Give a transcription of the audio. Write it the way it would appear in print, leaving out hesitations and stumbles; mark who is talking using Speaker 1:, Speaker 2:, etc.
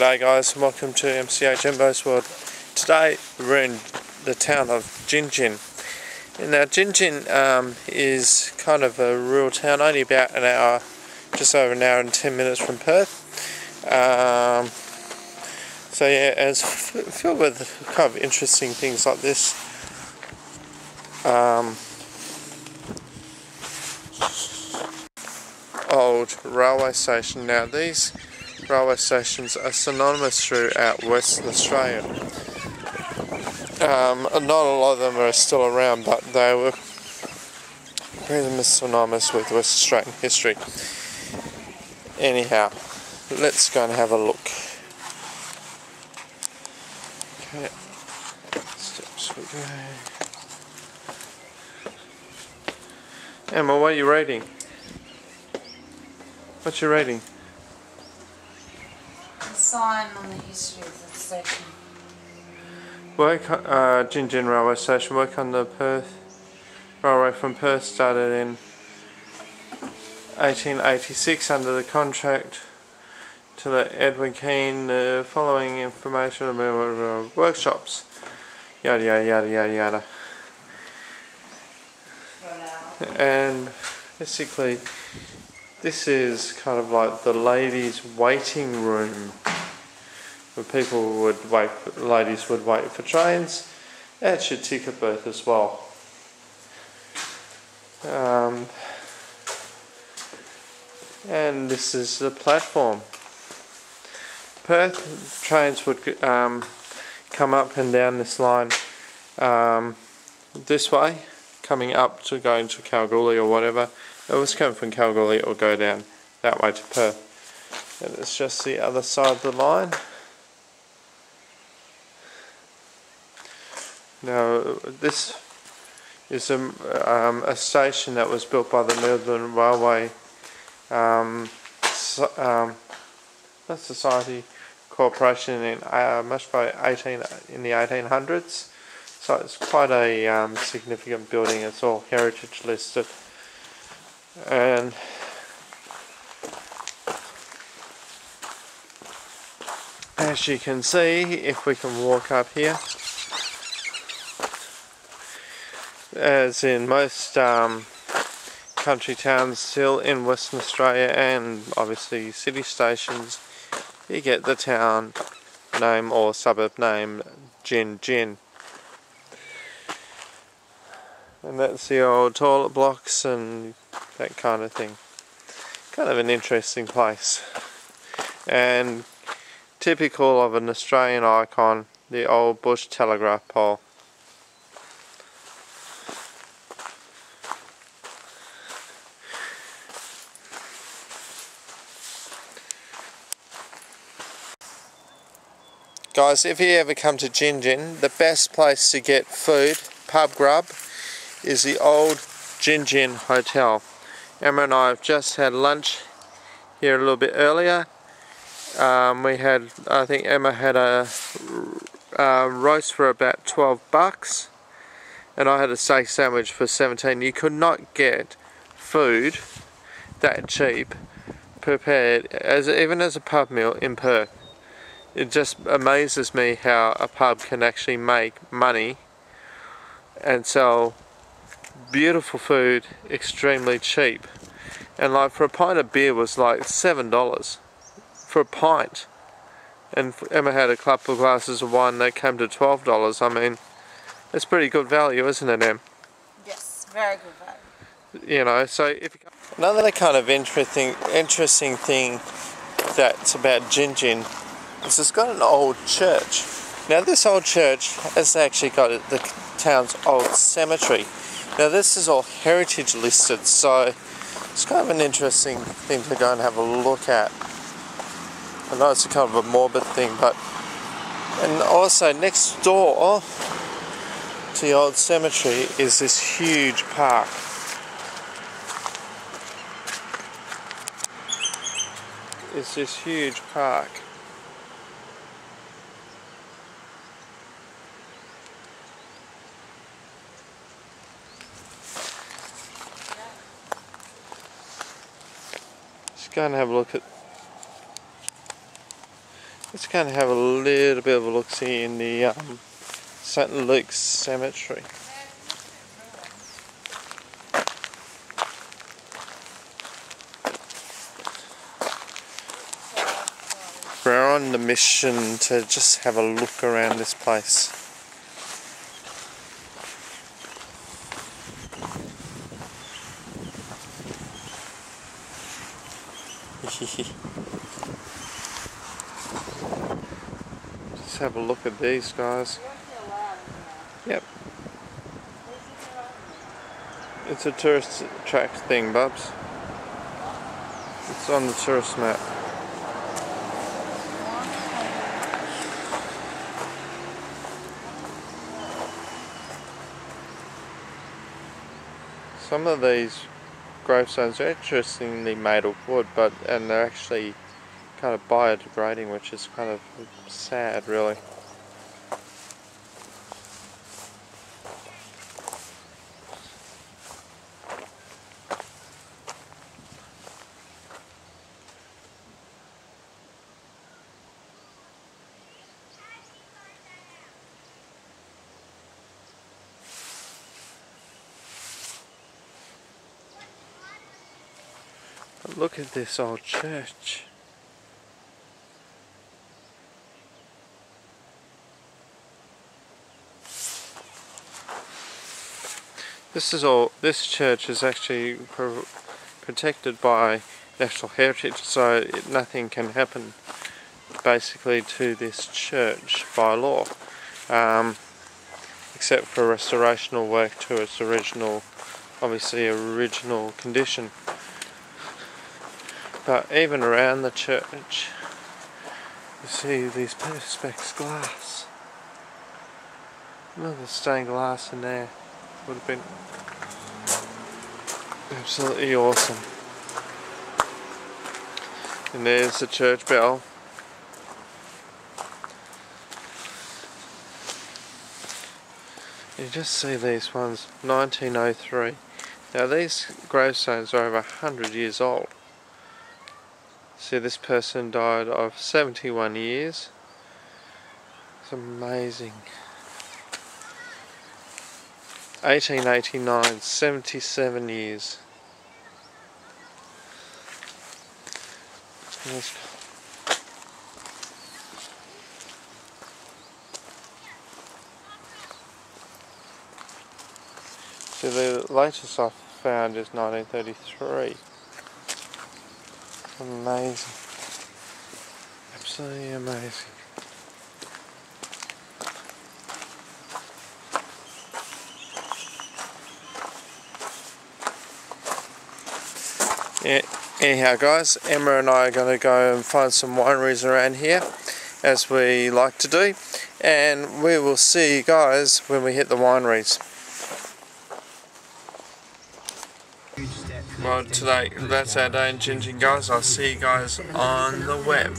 Speaker 1: G'day guys, and welcome to mcajimbos world. Today we're in the town of Gingin. Now Gingin is kind of a rural town, only about an hour, just over an hour and 10 minutes from Perth. So yeah, it's filled with kind of interesting things like this. Old railway station. Now these railway stations are synonymous throughout Western Australia. Not a lot of them are still around, but they were pretty much synonymous with West Australian history. Anyhow, let's go and have a look. Okay, steps we go. Emma, what are you reading? What's you reading?
Speaker 2: The sign on the history of the station.
Speaker 1: Gingin railway station. Work on the Perth railway from Perth started in 1886 under the contract to the Edwin Keane. The following information about workshops. Yada yada yada yada yada. And basically, this is kind of like the ladies' waiting room, where people would wait. Ladies would wait for trains. That's your ticket booth as well. And this is the platform. Perth trains would come up and down this line this way, coming up to going to Kalgoorlie or whatever. It was coming from Kalgoorlie, it will go down that way to Perth. And it's just the other side of the line. Now, this is a station that was built by the Melbourne Railway Society Corporation in much by in the 1800s. So it's quite a significant building. It's all heritage listed. And as you can see, if we can walk up here, as in most country towns still in Western Australia and obviously city stations, you get the town name or suburb name Gingin. And that's the old toilet blocks and that kind of thing. Kind of an interesting place. And typical of an Australian icon, the old bush telegraph pole. Guys, if you ever come to Gingin, the best place to get food, pub grub, is the old Gingin Hotel. Emma and I have just had lunch here a little bit earlier. I think Emma had a roast for about $12 and I had a steak sandwich for $17. You could not get food that cheap prepared even as a pub meal in Perth. It just amazes me how a pub can actually make money and sell beautiful food extremely cheap. And like for a pint of beer was like $7 for a pint, and Emma had a couple of glasses of wine that came to $12. I mean, it's pretty good value, isn't it, Em?
Speaker 2: Yes, very good value.
Speaker 1: You know, so if you another kind of interesting thing that's about Gingin is it's got an old church. Now this old church has actually got the town's old cemetery. Now this is all heritage listed, so it's kind of an interesting thing to go and have a look at. I know it's a kind of a morbid thing, but and also next door to the old cemetery is this huge park. It's this huge park. Let's go and have a look at Let's go and have a little bit of a look-see in the St. Luke's Cemetery. We're on the mission to just have a look around this place. Just have a look at these guys. Yep. It's a tourist attract thing, Bubs. It's on the tourist map. Some of these gravestones are interestingly made of wood, and they're actually kind of biodegrading, which is kind of sad, really. But look at this old church. This church is actually protected by National Heritage, so nothing can happen basically to this church by law, except for restorational work to its original condition. But even around the church, you see these perspex glass. Look at the stained glass in there. Would have been absolutely awesome. And there's the church bell. You just see these ones, 1903. Now these gravestones are over 100 years old. See, this person died of 71 years. It's amazing. 1889, 77 years. See, the latest I found is 1933. Amazing. Absolutely amazing. Yeah, anyhow guys, Emma and I are going to go and find some wineries around here, as we like to do, and we will see you guys when we hit the wineries. Well, today, that's our day in Gingin, guys. I'll see you guys on the web.